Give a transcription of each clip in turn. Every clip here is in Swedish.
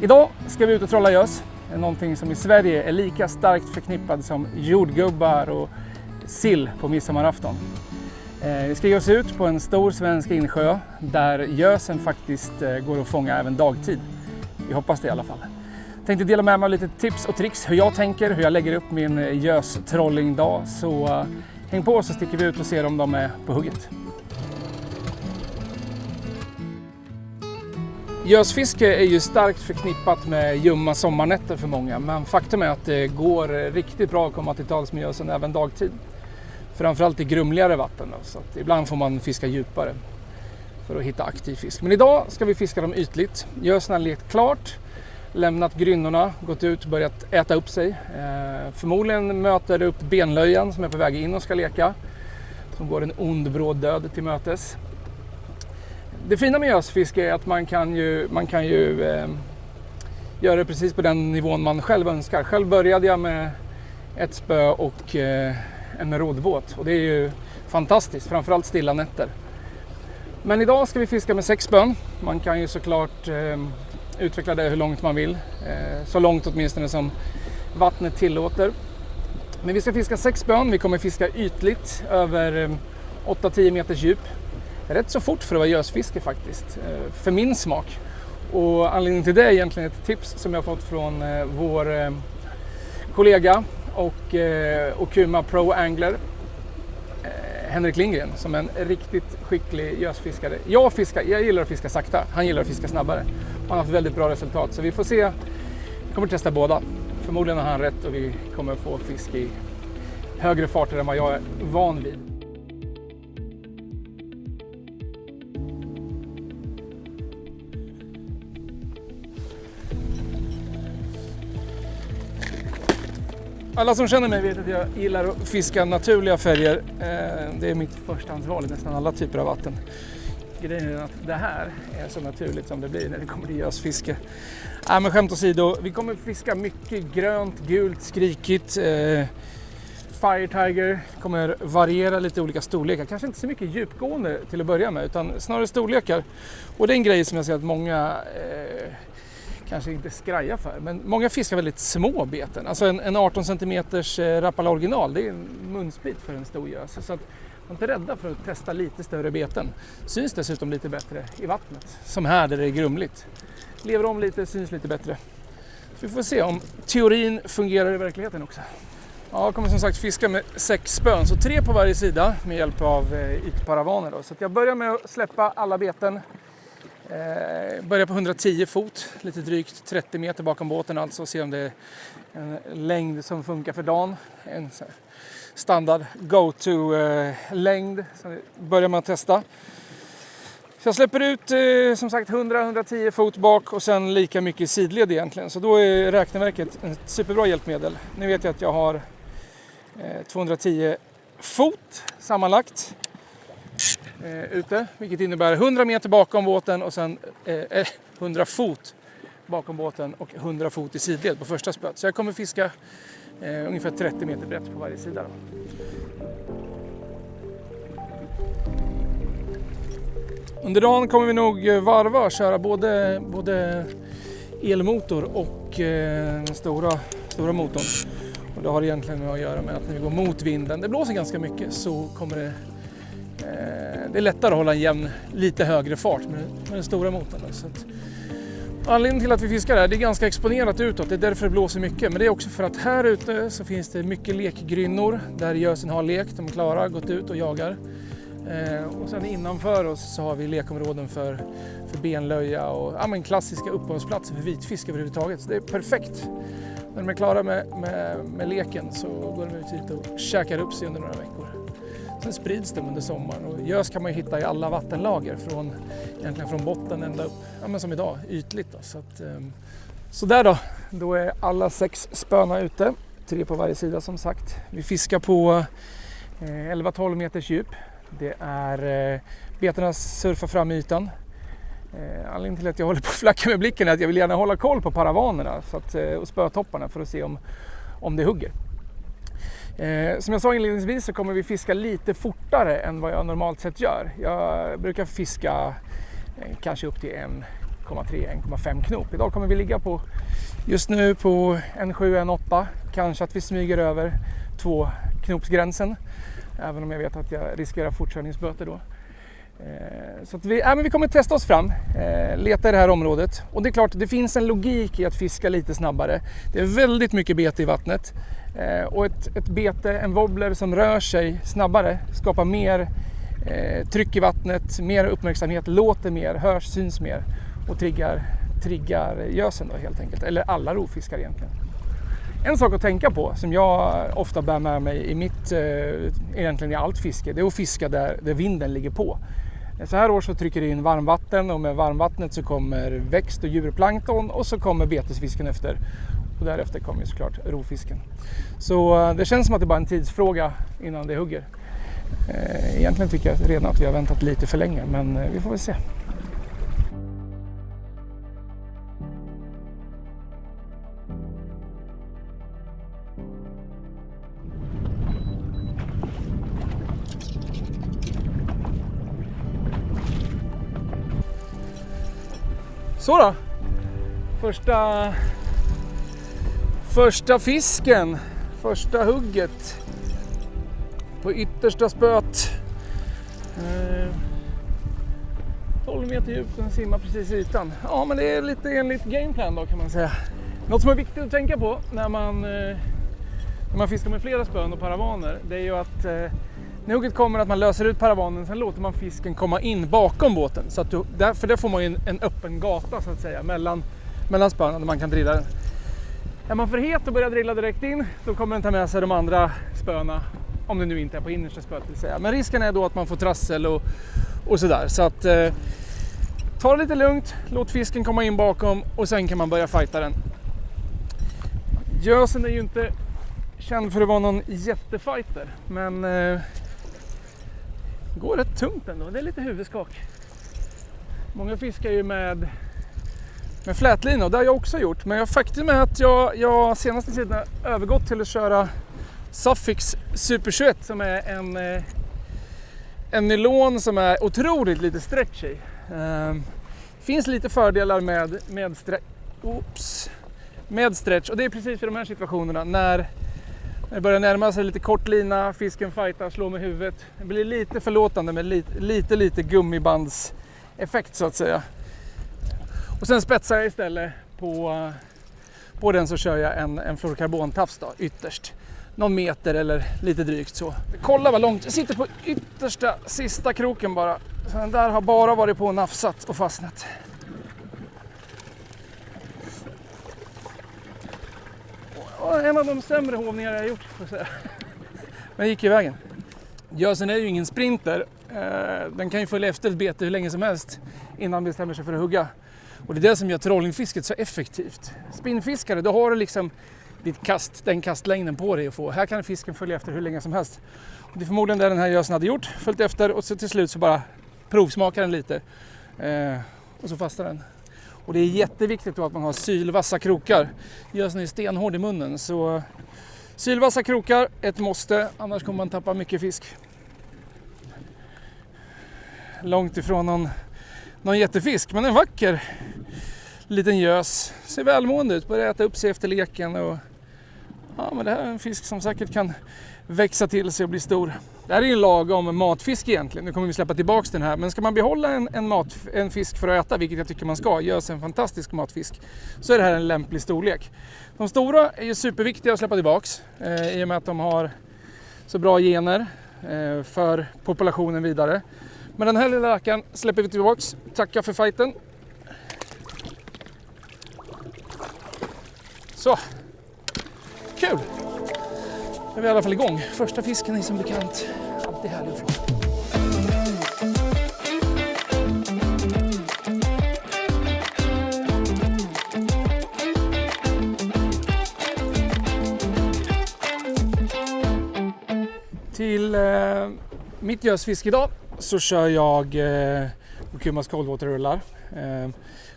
Idag ska vi ut och trolla gös. Någonting som i Sverige är lika starkt förknippad som jordgubbar och sill på midsommarafton. Vi ska ge oss ut på en stor svensk insjö där gösen faktiskt går att fånga även dagtid. Vi hoppas det i alla fall. Jag tänkte dela med mig lite tips och tricks hur jag tänker, hur jag lägger upp min gös-trollingdag. Så häng på så sticker vi ut och ser om de är på hugget. Gösfiske är ju starkt förknippat med ljumma sommarnätter för många, men faktum är att det går riktigt bra att komma till tals med gösen även dagtid. Framförallt i grumligare vatten då, så att ibland får man fiska djupare för att hitta aktiv fisk. Men idag ska vi fiska dem ytligt. Gösen har lekt klart, lämnat grynnorna, gått ut och börjat äta upp sig. Förmodligen möter det upp benlöjan som är på väg in och ska leka, som går en ond bråd död till mötes. Det fina med gösfiske är att man kan ju göra det precis på den nivån man själv önskar. Själv började jag med ett spö och en roddbåt och det är ju fantastiskt, framförallt stilla nätter. Men idag ska vi fiska med 6 spön. Man kan ju såklart utveckla det hur långt man vill, så långt åtminstone som vattnet tillåter. Men vi ska fiska 6 spön, vi kommer fiska ytligt över 8-10 meters djup. Rätt så fort för att vara gösfiske faktiskt, för min smak. Och anledningen till det är egentligen ett tips som jag fått från vår kollega och Okuma Pro Angler, Henrik Lindgren, som är en riktigt skicklig gösfiskare. Jag gillar att fiska sakta, han gillar att fiska snabbare. Han har haft väldigt bra resultat, så vi får se. Vi kommer testa båda. Förmodligen har han rätt och vi kommer få fisk i högre farter än vad jag är van vid. Alla som känner mig vet att jag gillar att fiska naturliga färger. Det är mitt förstahandsval i nästan alla typer av vatten. Grejen är att det här är så naturligt som det blir när det kommer till gösfiske. Men skämt åsido, vi kommer fiska mycket grönt, gult, skrikigt. Fire Tiger kommer variera lite olika storlekar. Kanske inte så mycket djupgående till att börja med, utan snarare storlekar. Och det är en grej som jag ser att många kanske inte skraja för, men många fiskar väldigt små beten. Alltså en 18 cm Rapala original, det är en munsbit för en stor gös. Så att man är inte rädda för att testa lite större beten. Syns dessutom lite bättre i vattnet, som här där det är grumligt. Lever om lite, syns lite bättre. Så vi får se om teorin fungerar i verkligheten också. Ja, jag kommer som sagt fiska med 6 spön, så 3 på varje sida med hjälp av ytparavaner då. Så att jag börjar med att släppa alla beten. Börjar på 110 fot, lite drygt 30 meter bakom båten alltså, och se om det är en längd som funkar för dagen. En standard go-to-längd som vi börjar med att testa. Så jag släpper ut som sagt 100-110 fot bak och sen lika mycket i sidled egentligen. Så då är räkneverket ett superbra hjälpmedel. Nu vet jag att jag har 210 fot sammanlagt ute, vilket innebär 100 meter bakom båten och sen 100 fot bakom båten och 100 fot i sidled på första spöt. Så jag kommer fiska ungefär 30 meter brett på varje sida. Under dagen kommer vi nog varva och köra både elmotor och den stora motorn. Och det har egentligen med att göra med att när vi går mot vinden, det blåser ganska mycket, så kommer det är lättare att hålla en jämn, lite högre fart med den stora motorn. Så att, anledningen till att vi fiskar här, det är ganska exponerat utåt, det är därför det blåser mycket. Men det är också för att här ute så finns det mycket lekgrynnor där gösen har lekt, de är klara, gått ut och jagar. Och sen innanför oss så har vi lekområden för benlöja och klassiska uppehållsplatser för vitfisk överhuvudtaget. Så det är perfekt. När de är klara med leken så går de ut hit och käkar upp sig under några veckor. Sen sprids de under sommaren och gös kan man ju hitta i alla vattenlager egentligen från botten ända upp, men som idag, ytligt då. Så där då är alla 6 spöna ute, 3 på varje sida som sagt. Vi fiskar på 11-12 meters djup. Det är betarna surfar fram i ytan. Anledningen till att jag håller på att flacka med blicken är att jag vill gärna hålla koll på paravanerna och spötopparna för att se om det hugger. Som jag sa inledningsvis så kommer vi fiska lite fortare än vad jag normalt sett gör. Jag brukar fiska kanske upp till 1,3-1,5 knop. Idag kommer vi ligga på just nu på 1,7-1,8. Kanske att vi smyger över 2 knopsgränsen. Även om jag vet att jag riskerar fortkörningsböter då. Så att vi kommer testa oss fram, leta i det här området. Och det är klart, det finns en logik i att fiska lite snabbare. Det är väldigt mycket bete i vattnet. Och ett bete, en wobbler som rör sig snabbare, skapar mer tryck i vattnet, mer uppmärksamhet, låter mer, hörs, syns mer och triggar gösen då helt enkelt. Eller alla rovfiskar egentligen. En sak att tänka på som jag ofta bär med mig i egentligen i allt fiske, det är att fiska där vinden ligger på. Så här år så trycker det in varmvatten och med varmvattnet så kommer växt- och djurplankton och så kommer betesfisken efter. Och därefter kommer såklart rovfisken. Så det känns som att det bara är en tidsfråga innan det hugger. Egentligen tycker jag redan att vi har väntat lite för länge, men vi får väl se. Så då, första fisken, första hugget på yttersta spöt. 12 meter djupt, den simmar precis i ytan. Ja, men det är lite enligt gameplan då kan man säga. Något som är viktigt att tänka på när man fiskar med flera spön och paravaner, det är ju att när hugget kommer att man löser ut paravanen, sen låter man fisken komma in bakom båten. Så att för där får man ju en öppen gata så att säga mellan spöna där man kan drilla den. Är man för het och börjar drilla direkt in, då kommer den ta med sig de andra spöna, om det nu inte är på innersta spöet vill säga. Men risken är då att man får trassel och sådär. Så att ta det lite lugnt, låt fisken komma in bakom och sen kan man börja fighta den. Gösen är ju inte känd för att vara någon jättefighter, men går rätt tungt ändå. Det är lite huvudskak. Många fiskar ju med flätlina och det har jag också gjort. Men faktum är att jag senaste tiden har övergått till att köra Sufix Super 21 som är en nylon som är otroligt lite stretch i. Finns lite fördelar med stretch och det är precis för de här situationerna när det börjar närma sig lite kort lina, fisken fightar, slår med huvudet. Det blir lite förlåtande med lite gummibandseffekt så att säga. Och sen spetsar jag istället på den så kör jag en fluorkarbontafs då, ytterst. Någon meter eller lite drygt så. Kolla vad långt, jag sitter på yttersta sista kroken bara. Så den där har bara varit på och nafsat och fastnat. En av de sämre hovningar jag har gjort får jag säga. Men gick i vägen. Gösen är ju ingen sprinter. Den kan ju följa efter ett bete hur länge som helst innan den bestämmer sig för att hugga. Och det är det som gör trollingfisket så effektivt. Spinnfiskare, då har du liksom ditt kast, den kastlängden på dig att få. Här kan fisken följa efter hur länge som helst. Och det är förmodligen det den här gösen hade gjort. Följt efter och så till slut så bara provsmakar den lite. Och så fastnar den. Och det är jätteviktigt då att man har sylvassa krokar. Gösen är stenhård i munnen så sylvassa krokar, ett måste, annars kommer man tappa mycket fisk. Långt ifrån någon jättefisk, men en vacker liten gös. Ser välmående ut, börjar äta upp sig efter leken. Och, ja, men det här är en fisk som säkert kan växa till sig och bli stor. Det här är en lagom matfisk egentligen. Nu kommer vi släppa tillbaka den här. Men ska man behålla en fisk för att äta, vilket jag tycker man ska, görs en fantastisk matfisk, så är det här en lämplig storlek. De stora är ju superviktiga att släppa tillbaka i och med att de har så bra gener för populationen vidare. Men den här lilla rackaren släpper vi tillbaka. Tackar för fighten. Så. Kul! Nu är vi i alla fall igång. Första fisken är som bekant alltid härlig att få. Till mitt gösfisk idag så kör jag Okumas coldwater-rullar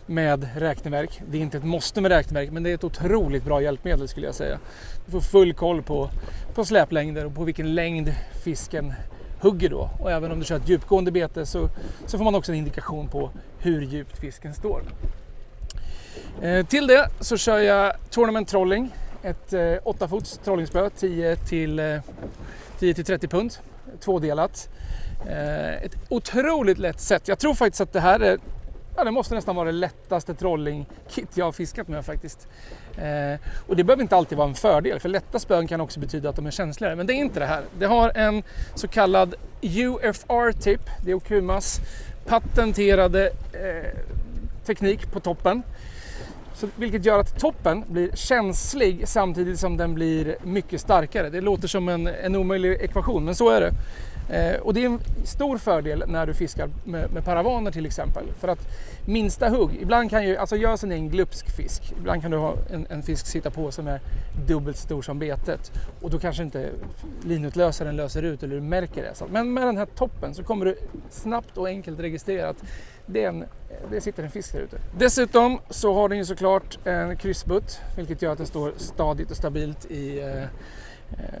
med räkneverk. Det är inte ett måste med räkneverk, men det är ett otroligt bra hjälpmedel skulle jag säga. Du får full koll på släplängder och på vilken längd fisken hugger då. Och även om du kör ett djupgående bete så får man också en indikation på hur djupt fisken står. Till det så kör jag Tournament Trolling, ett 8-fots trollingspö, 10-30 pund, tvådelat. Ett otroligt lätt sätt. Jag tror faktiskt att det här är, det måste nästan vara det lättaste trollingkit jag har fiskat med faktiskt. Och det behöver inte alltid vara en fördel, för lätta spön kan också betyda att de är känsligare, men det är inte det här. Det har en så kallad UFR-tip, det är Okumas patenterade teknik på toppen. Så, vilket gör att toppen blir känslig samtidigt som den blir mycket starkare. Det låter som en omöjlig ekvation, men så är det. Och det är en stor fördel när du fiskar med paravaner till exempel. För att minsta hugg, ibland kan ju, alltså gösen är en glupsk fisk. Ibland kan du ha en fisk sitta på som är dubbelt stor som betet. Och då kanske inte linutlösaren löser ut eller du märker det. Men med den här toppen så kommer du snabbt och enkelt registrera att det sitter en fisk där ute. Dessutom så har den ju såklart en kryssbutt, vilket gör att den står stadigt och stabilt i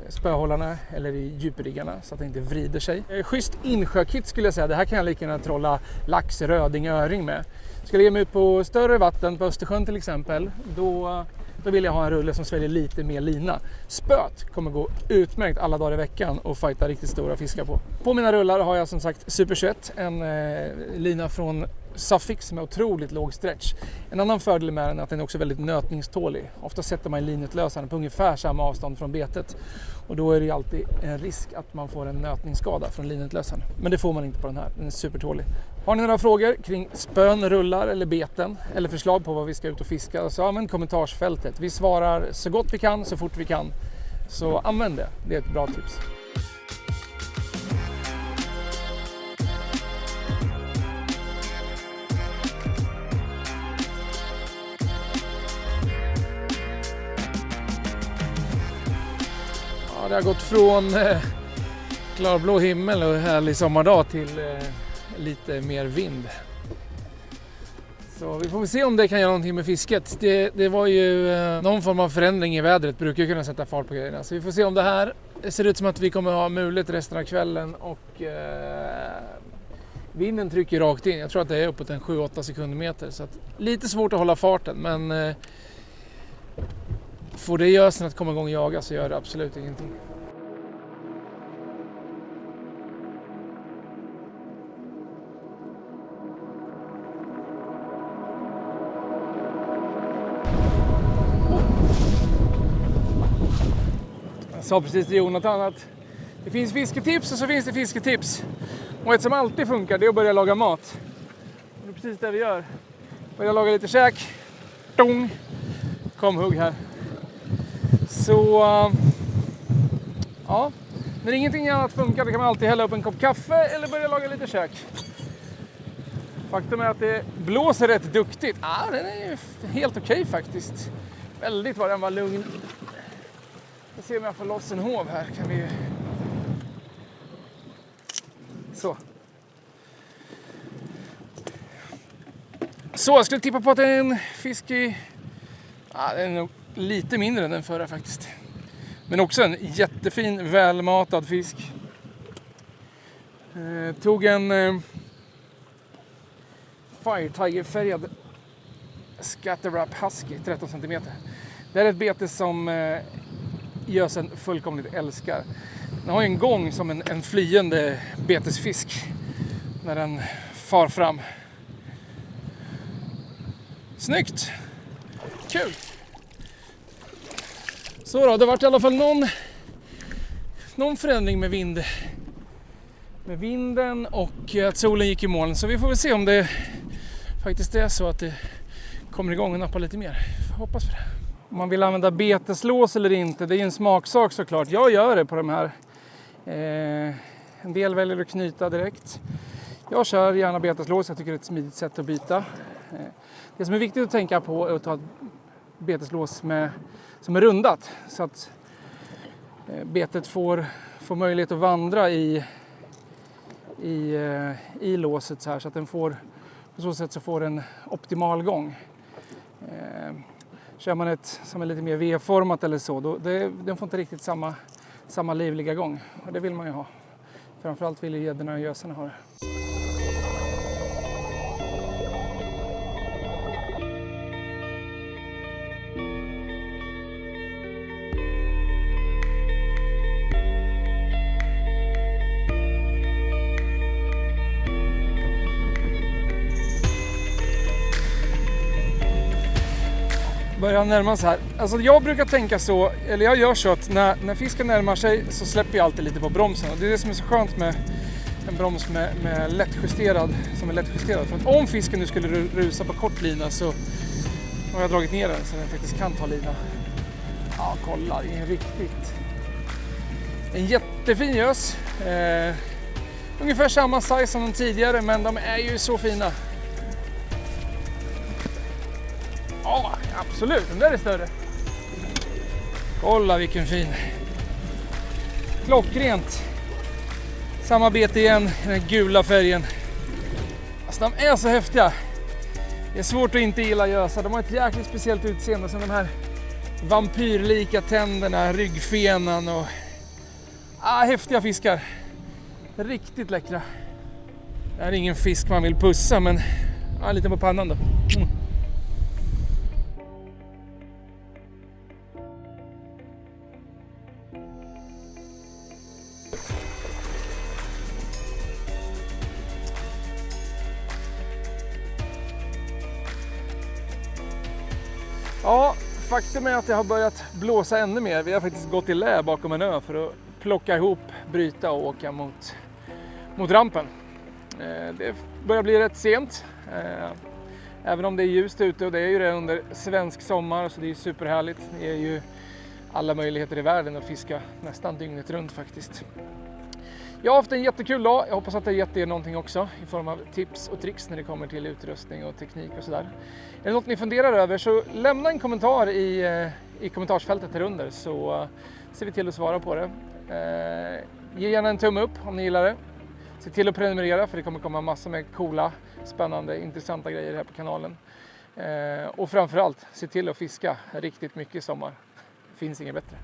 spöhållarna eller i djupriggarna så att det inte vrider sig. Schysst insjökit skulle jag säga. Det här kan jag lika gärna trolla lax, röding, öring med. Skulle jag ge mig ut på större vatten, på Östersjön till exempel, då vill jag ha en rulle som sväljer lite mer lina. Spöt kommer gå utmärkt alla dagar i veckan och fighta riktigt stora fiskar på. På mina rullar har jag som sagt Super 21, en lina från Sufix med otroligt låg stretch. En annan fördel med den är att den är också väldigt nötningstålig. Ofta sätter man linutlösaren på ungefär samma avstånd från betet. Och då är det ju alltid en risk att man får en nötningsskada från linutlösaren. Men det får man inte på den här, den är supertålig. Har ni några frågor kring spön, rullar eller beten eller förslag på vad vi ska ut och fiska, så använd kommentarsfältet. Vi svarar så gott vi kan, så fort vi kan. Så använd det, det är ett bra tips. Det har gått från klarblå himmel och härlig sommardag till lite mer vind. Så vi får se om det kan göra någonting med fisket. Det var ju någon form av förändring i vädret, brukar kunna sätta fart på grejerna. Så vi får se om det här. Det ser ut som att vi kommer ha mulet resten av kvällen och vinden trycker rakt in. Jag tror att det är uppåt en 7-8 sekundmeter. Så att lite svårt att hålla farten, men får det gösen att komma igång och jaga så gör det absolut ingenting. Jag sa precis till Jonathan att det finns fisketips och så finns det fisketips. Och ett som alltid funkar, det är att börja laga mat. Och det är precis det vi gör. Börja laga lite käk. Dong! Kom hugg här. Så ja, när ingenting annat funkar då kan man alltid hälla upp en kopp kaffe eller börja laga lite käk. Faktum är att det blåser rätt duktigt. Den är ju helt okej faktiskt. Väldigt vad den var lugn. Jag ser om jag får loss en hov här. Kan vi... Så, jag skulle tippa på att det är en fisk i... den är nog lite mindre än den förra faktiskt. Men också en jättefin, välmatad fisk. Tog en Fire Tiger-färgad Scatterwrap Husky, 13 cm. Det är ett bete som gösen fullkomligt älskar. Den har ju en gång som en flyende betesfisk när den far fram. Snyggt! Kul! Så då, det var i alla fall någon förändring med vinden och att solen gick i moln. Så vi får väl se om det faktiskt är så att det kommer igång och nappar lite mer. Jag hoppas på det. Om man vill använda beteslås eller inte, det är en smaksak såklart. Jag gör det på de här. En del väljer att knyta direkt. Jag kör gärna beteslås, jag tycker det är ett smidigt sätt att byta. Det som är viktigt att tänka på är att ta ett beteslås som är rundat. Så att betet får möjlighet att vandra i låset så här. Så att den får, på så sätt så får en optimal gång. Kör man ett som är lite mer V-format eller så, den får inte riktigt samma livliga gång. Och det vill man ju ha. Framförallt vill ju gäddorna och gösarna ha det. börjar närma sig här. Alltså jag brukar tänka så, eller jag gör så att när fisken närmar sig så släpper jag alltid lite på bromsen. Och det är det som är så skönt med en broms med lättjusterad, som är lättjusterad. För att om fisken nu skulle rusa på kort lina så har jag dragit ner den så den faktiskt kan ta lina. Ja, kolla, det är en jättefin gös. Ungefär samma size som de tidigare, men de är ju så fina. Ja, absolut, den där är större. Kolla vilken fin. Klockrent. Samma bete igen, den gula färgen. Alltså de är så häftiga. Det är svårt att inte gilla gösar. De har ett jäkligt speciellt utseende. Som de här vampyrlika tänderna, ryggfenan och häftiga fiskar. Riktigt läckra. Det här är ingen fisk man vill pussa, men lite på pannan då. Ja, faktum är att det har börjat blåsa ännu mer. Vi har faktiskt gått i lä bakom en ö för att plocka ihop, bryta och åka mot rampen. Det börjar bli rätt sent. Även om det är ljust ute, och det är ju det under svensk sommar, så det är superhärligt. Det är ju alla möjligheter i världen att fiska nästan dygnet runt faktiskt. Jag har haft en jättekul dag. Jag hoppas att det har gett er någonting också i form av tips och tricks när det kommer till utrustning och teknik och sådär. Är det något ni funderar över så lämna en kommentar i kommentarsfältet här under, så ser vi till att svara på det. Ge gärna en tumme upp om ni gillar det. Se till att prenumerera, för det kommer komma massor med coola, spännande, intressanta grejer här på kanalen. Och framförallt se till att fiska riktigt mycket i sommar. Det finns inget bättre.